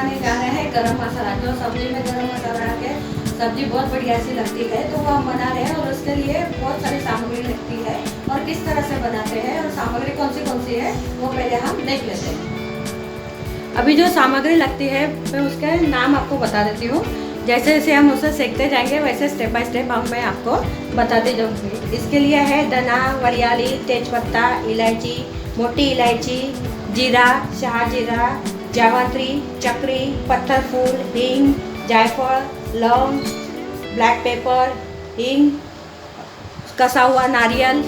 बनाने जा रहे हैं गरम मसाला। जो सब्जी में गरम मसाला के सब्जी बहुत बढ़िया सी लगती है, तो वो हम बना रहे हैं और उसके लिए बहुत सारी सामग्री लगती है और किस तरह से बनाते हैं और सामग्री कौन सी है वो पहले हम देख लेते हैं। अभी जो सामग्री लगती है मैं उसका नाम आपको बता देती हूँ। जैसे जैसे हम उसे सेकते जाएंगे वैसे स्टेप बाय स्टेप मैं आपको बताती जाऊँगी। इसके लिए है धना, वरियाली, तेजपत्ता, इलायची, मोटी इलायची, जीरा, शाहजीरा, जावित्री, चक्री, पत्थर फूल, हींग, जायफल, लौंग, ब्लैक पेपर, हींग, कसा हुआ नारियल,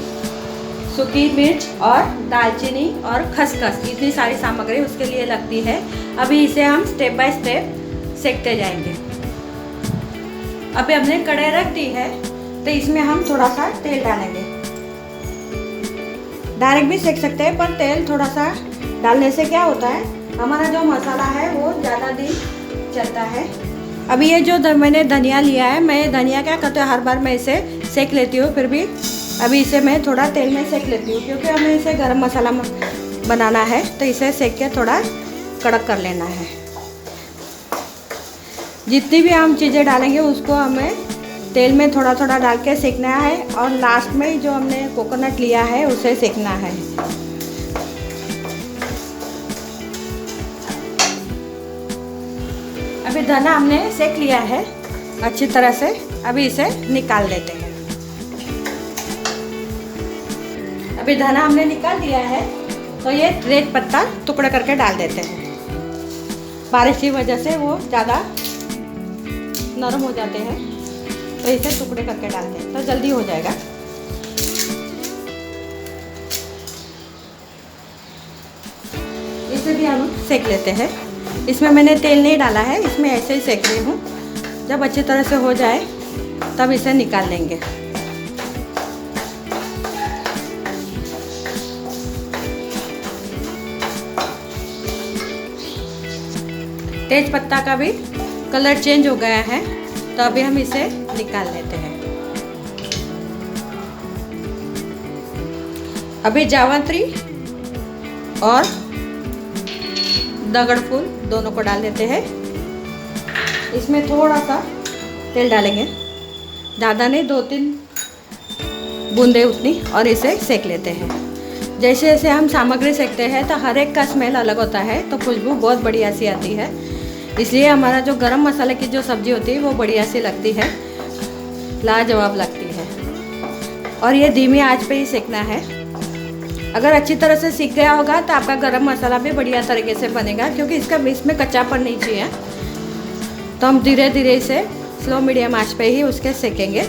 सूखी मिर्च और दालचीनी और खसखस। इतनी सारी सामग्री उसके लिए लगती है। अभी इसे हम स्टेप बाय स्टेप सेकते जाएंगे। अभी हमने कढ़ाई रख दी है तो इसमें हम थोड़ा सा तेल डालेंगे। डायरेक्ट भी सेक सकते हैं, पर तेल थोड़ा सा डालने से क्या होता है, हमारा जो मसाला है वो ज़्यादा दिन चलता है। अभी ये जो मैंने धनिया लिया है, मैं धनिया क्या करती हूँ, हर बार मैं इसे सेक लेती हूँ, फिर भी अभी इसे मैं थोड़ा तेल में सेक लेती हूँ क्योंकि हमें इसे गरम मसाला बनाना है, तो इसे सेक के थोड़ा कड़क कर लेना है। जितनी भी हम चीज़ें डालेंगे उसको हमें तेल में थोड़ा थोड़ा डाल के सेकना है और लास्ट में जो हमने कोकोनट लिया है उसे सेकना है। अभी धना हमने सेक लिया है अच्छी तरह से, अभी इसे निकाल लेते हैं। अभी धना हमने निकाल दिया है तो ये तेज पत्ता टुकड़े करके डाल देते हैं। बारिश की वजह से वो ज़्यादा नरम हो जाते हैं, तो इसे टुकड़े करके डालते हैं तो जल्दी हो जाएगा। इसे भी हम सेक लेते हैं। इसमें मैंने तेल नहीं डाला है, इसमें ऐसे ही सेक रही हूँ। जब अच्छी तरह से हो जाए तब इसे निकाल लेंगे। तेज पत्ता का भी कलर चेंज हो गया है, तो अभी हम इसे निकाल लेते हैं। अभी जावित्री और दगड़ फूल दोनों को डाल देते हैं। इसमें थोड़ा सा तेल डालेंगे, ज़्यादा नहीं, 2-3 बूंदे उतनी, और इसे सेक लेते हैं। जैसे जैसे हम सामग्री सेकते हैं तो हर एक का स्मेल अलग होता है, तो खुशबू बहुत बढ़िया सी आती है। इसलिए हमारा जो गरम मसाले की जो सब्ज़ी होती है वो बढ़िया सी लगती है, लाजवाब लगती है। और ये धीमी आंच पे ही सेकना है। अगर अच्छी तरह से सीख गया होगा तो आपका गरम मसाला भी बढ़िया तरीके से बनेगा, क्योंकि इसमें कच्चापन नहीं चाहिए। तो हम धीरे धीरे इसे स्लो मीडियम आंच पे ही उसके सेकेंगे।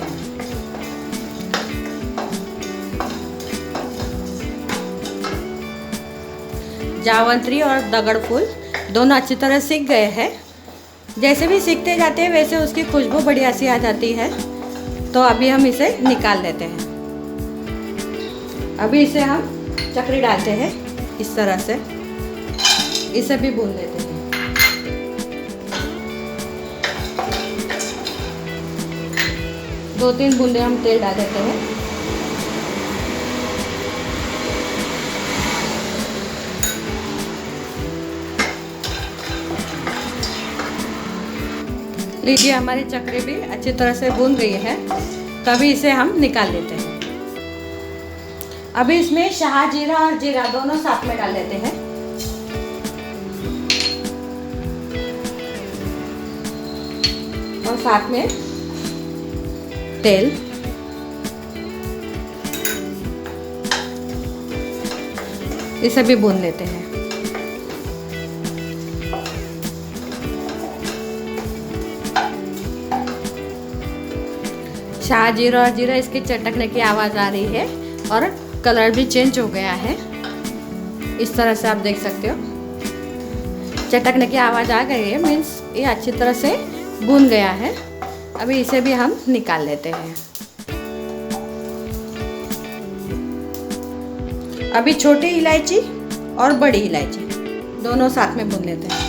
जावित्री और दगड़ फूल दोनों अच्छी तरह सीख गए हैं। जैसे भी सीखते जाते हैं वैसे उसकी खुशबू बढ़िया सी आ जाती है। तो अभी हम इसे निकाल लेते हैं। अभी इसे हम चक्री डालते हैं इस तरह से, इसे भी भून लेते हैं। 2-3 बूंदे हम तेल डाल देते हैं। लीजिए, हमारी चक्री भी अच्छी तरह से भून गई है, तभी इसे हम निकाल लेते हैं। अभी इसमें शाहजीरा और जीरा दोनों साथ में डाल लेते हैं। और साथ में तेल, इसे भी भून लेते हैं। शाहजीरा और जीरा, इसकी चटकने की आवाज़ आ रही है और कलर भी चेंज हो गया है। इस तरह से आप देख सकते हो, चटकने की आवाज़ आ गई है, मीन्स ये अच्छी तरह से भून गया है। अभी इसे भी हम निकाल लेते हैं। अभी छोटी इलायची और बड़ी इलायची दोनों साथ में भून लेते हैं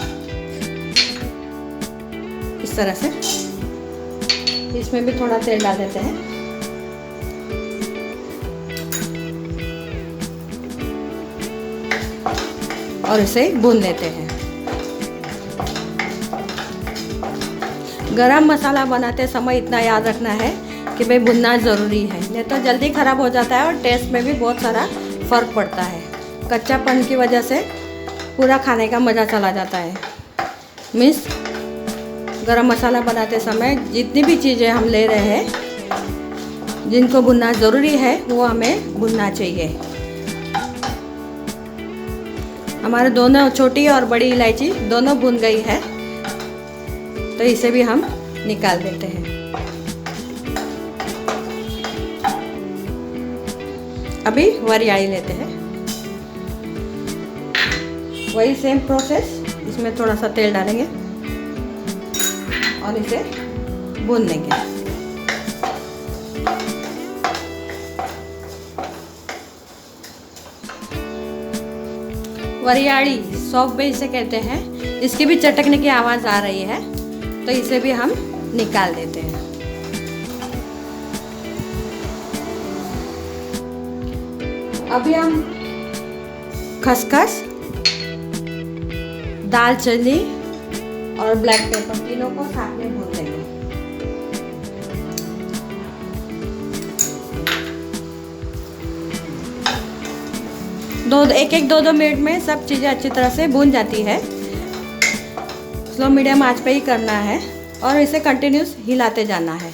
इस तरह से। इसमें भी थोड़ा तेल डाल देते हैं। और इसे भून लेते हैं। गरम मसाला बनाते समय इतना याद रखना है कि भाई भुनना ज़रूरी है, नहीं तो जल्दी ख़राब हो जाता है और टेस्ट में भी बहुत सारा फ़र्क पड़ता है। कच्चापन की वजह से पूरा खाने का मज़ा चला जाता है। मीन्स गरम मसाला बनाते समय जितनी भी चीज़ें हम ले रहे हैं जिनको भुनना ज़रूरी है वो हमें भुनना चाहिए। हमारे दोनों छोटी और बड़ी इलायची दोनों भुन गई है, तो इसे भी हम निकाल देते हैं। अभी वरियाली लेते हैं, वही सेम प्रोसेस, इसमें थोड़ा सा तेल डालेंगे और इसे भून लेंगे। वरियाली सौंफ भी इसे कहते हैं, इसकी भी चटकने की आवाज़ आ रही है, तो इसे भी हम निकाल देते हैं। अभी हम खसखस, दालचीनी और ब्लैक पेपर तीनों को साथ में भून लेंगे। एक 2 मिनट में सब चीज़ें अच्छी तरह से भून जाती है। स्लो मीडियम आंच पे ही करना है और इसे कंटिन्यूस हिलाते जाना है,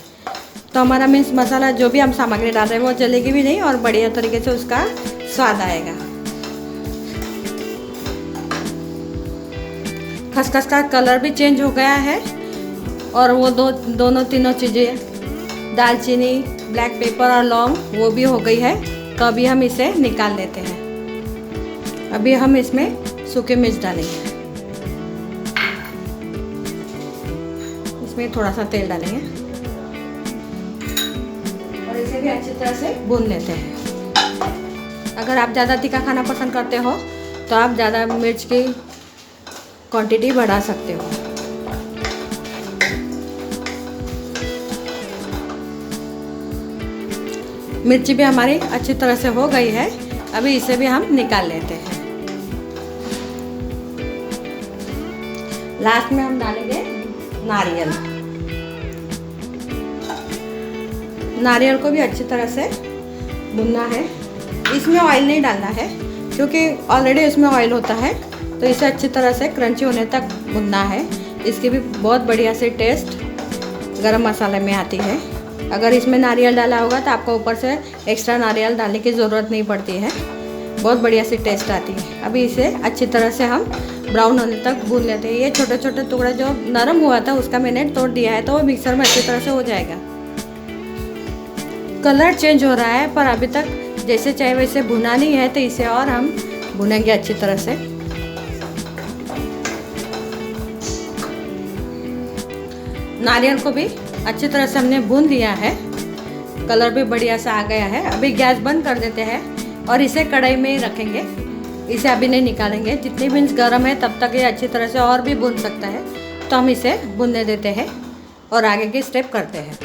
तो हमारा मीन्स मसाला जो भी हम सामग्री डाल रहे हैं वो जलेगी भी नहीं और बढ़िया तरीके से उसका स्वाद आएगा। खसखस का कलर भी चेंज हो गया है और वो दोनों तीनों चीज़ें, दालचीनी, ब्लैक पेपर और लौंग, वो भी हो गई है, तो अभी हम इसे निकाल लेते हैं। अभी हम इसमें सूखे मिर्च डालेंगे, इसमें थोड़ा सा तेल डालेंगे और इसे भी अच्छी तरह से भून लेते हैं। अगर आप ज़्यादा तीखा खाना पसंद करते हो तो आप ज़्यादा मिर्च की क्वांटिटी बढ़ा सकते हो। मिर्ची भी हमारी अच्छी तरह से हो गई है, अभी इसे भी हम निकाल लेते हैं। लास्ट में हम डालेंगे नारियल। नारियल को भी अच्छी तरह से भुनना है। इसमें ऑयल नहीं डालना है क्योंकि ऑलरेडी इसमें ऑयल होता है, तो इसे अच्छी तरह से क्रंची होने तक भुनना है। इसकी भी बहुत बढ़िया से टेस्ट गरम मसाले में आती है। अगर इसमें नारियल डाला होगा तो आपको ऊपर से एक्स्ट्रा नारियल डालने की ज़रूरत नहीं पड़ती है, बहुत बढ़िया सी टेस्ट आती है। अभी इसे अच्छी तरह से हम ब्राउन होने तक भून लेते हैं। ये छोटे छोटे टुकड़े जो नरम हुआ था उसका मैंने तोड़ दिया है, तो वो मिक्सर में अच्छी तरह से हो जाएगा। कलर चेंज हो रहा है पर अभी तक जैसे चाहे वैसे भुना नहीं है, तो इसे और हम भुनेंगे अच्छी तरह से। नारियल को भी अच्छी तरह से हमने भून दिया है, कलर भी बढ़िया सा आ गया है। अभी गैस बंद कर देते हैं और इसे कढ़ाई में ही रखेंगे, इसे अभी नहीं निकालेंगे। जितनी भी गर्म है तब तक ये अच्छी तरह से और भी भून सकता है, तो हम इसे भुनने देते हैं और आगे की स्टेप करते हैं।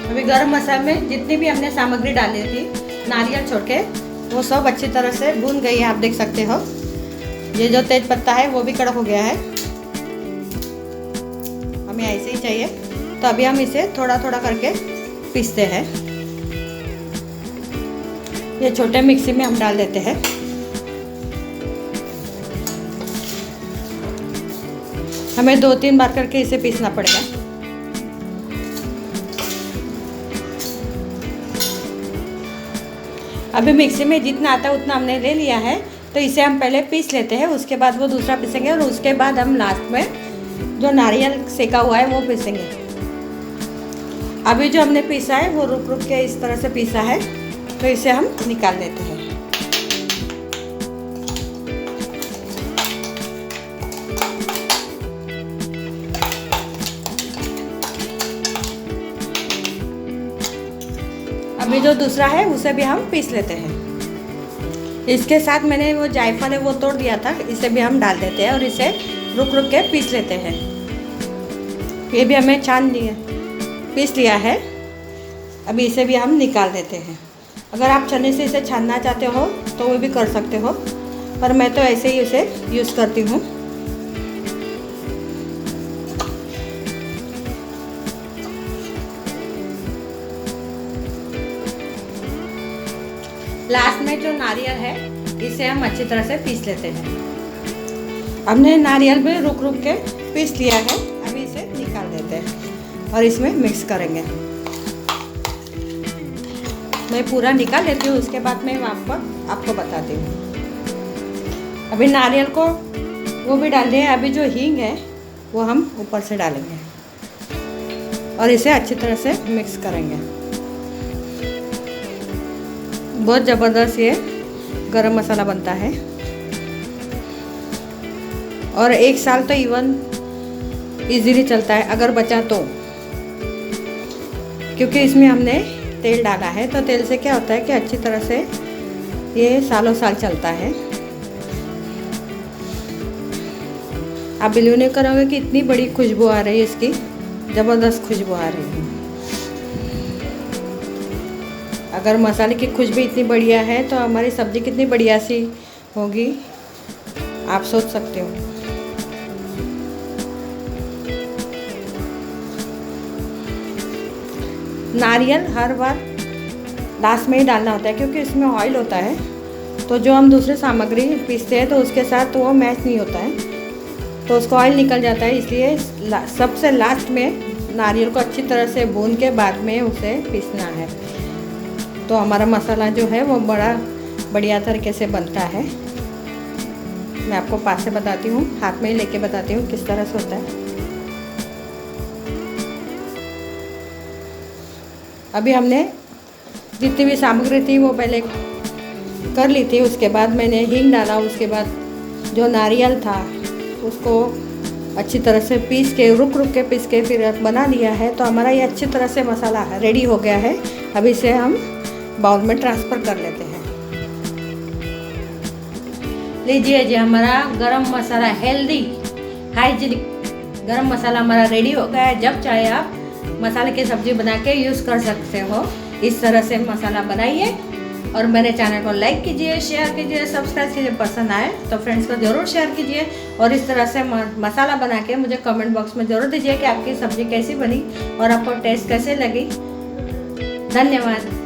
अभी गरम मसाले में जितनी भी हमने सामग्री डाली थी नारियल छोड़ के, वो सब अच्छी तरह से भून गई है, आप देख सकते हो। ये जो तेज पत्ता है वो भी कड़क हो गया है, हमें ऐसे ही चाहिए। तो अभी हम इसे थोड़ा थोड़ा करके पीसते हैं। ये छोटे मिक्सी में हम डाल देते हैं। हमें 2-3 बार करके इसे पीसना पड़ेगा। अभी मिक्सी में जितना आता है उतना हमने ले लिया है, तो इसे हम पहले पीस लेते हैं, उसके बाद वो दूसरा पीसेंगे और उसके बाद हम लास्ट में जो नारियल सेका हुआ है वो पीसेंगे। अभी जो हमने पीसा है वो रुक रुक के इस तरह से पीसा है, तो इसे हम निकाल लेते हैं। अभी जो दूसरा है उसे भी हम पीस लेते हैं। इसके साथ मैंने वो जायफल है वो तोड़ दिया था, इसे भी हम डाल देते हैं और इसे रुक रुक के पीस लेते हैं। ये भी हमें पीस लिया है, अभी इसे भी हम निकाल देते हैं। अगर आप छन्नी से इसे छानना चाहते हो तो वो भी कर सकते हो, पर मैं तो ऐसे ही इसे यूज़ करती हूँ। लास्ट में जो नारियल है इसे हम अच्छी तरह से पीस लेते हैं। हमने नारियल भी रुक रुक के पीस लिया है, अभी इसे निकाल देते हैं और इसमें मिक्स करेंगे। मैं पूरा निकाल लेती हूँ, उसके बाद मैं आपको बताती हूँ। अभी नारियल को वो भी डाल दिए, अभी जो हींग है वो हम ऊपर से डालेंगे और इसे अच्छी तरह से मिक्स करेंगे। बहुत ज़बरदस्त ये गरम मसाला बनता है और 1 साल तो इवन इजीली चलता है अगर बचा तो, क्योंकि इसमें हमने तेल डाला है। तो तेल से क्या होता है कि अच्छी तरह से ये सालों साल चलता है। आप बिलीव नहीं करोगे कि इतनी बड़ी खुशबू आ रही है, इसकी ज़बरदस्त खुशबू आ रही है। अगर मसाले की खुशबू इतनी बढ़िया है तो हमारी सब्ज़ी कितनी बढ़िया सी होगी, आप सोच सकते हो। नारियल हर बार लास्ट में ही डालना होता है क्योंकि इसमें ऑयल होता है, तो जो हम दूसरे सामग्री पीसते हैं तो उसके साथ वो मैच नहीं होता है, तो उसका ऑयल निकल जाता है। इसलिए सबसे लास्ट में नारियल को अच्छी तरह से भून के बाद में उसे पीसना है, तो हमारा मसाला जो है वो बड़ा बढ़िया तरीके से बनता है। मैं आपको पास से बताती हूँ, हाथ में ही लेके बताती हूँ किस तरह से होता है। अभी हमने जितनी भी सामग्री थी वो पहले कर ली थी, उसके बाद मैंने हींग डाला, उसके बाद जो नारियल था उसको अच्छी तरह से पीस के रुक के पीस के फिर बना लिया है। तो हमारा ये अच्छी तरह से मसाला रेडी हो गया है। अभी इसे हम बाउल में ट्रांसफ़र कर लेते हैं। लीजिए जी, हमारा गरम मसाला हेल्दी हाइजीनिक गरम मसाला हमारा रेडी हो गया है। जब चाहे आप मसाले की सब्ज़ी बना के यूज़ कर सकते हो। इस तरह से मसाला बनाइए और मेरे चैनल को लाइक कीजिए, शेयर कीजिए, सब्सक्राइब कीजिए। पसंद आए तो फ्रेंड्स को ज़रूर शेयर कीजिए और इस तरह से मसाला बना के मुझे कमेंट बॉक्स में ज़रूर दीजिए कि आपकी सब्ज़ी कैसी बनी और आपको टेस्ट कैसे लगी। धन्यवाद।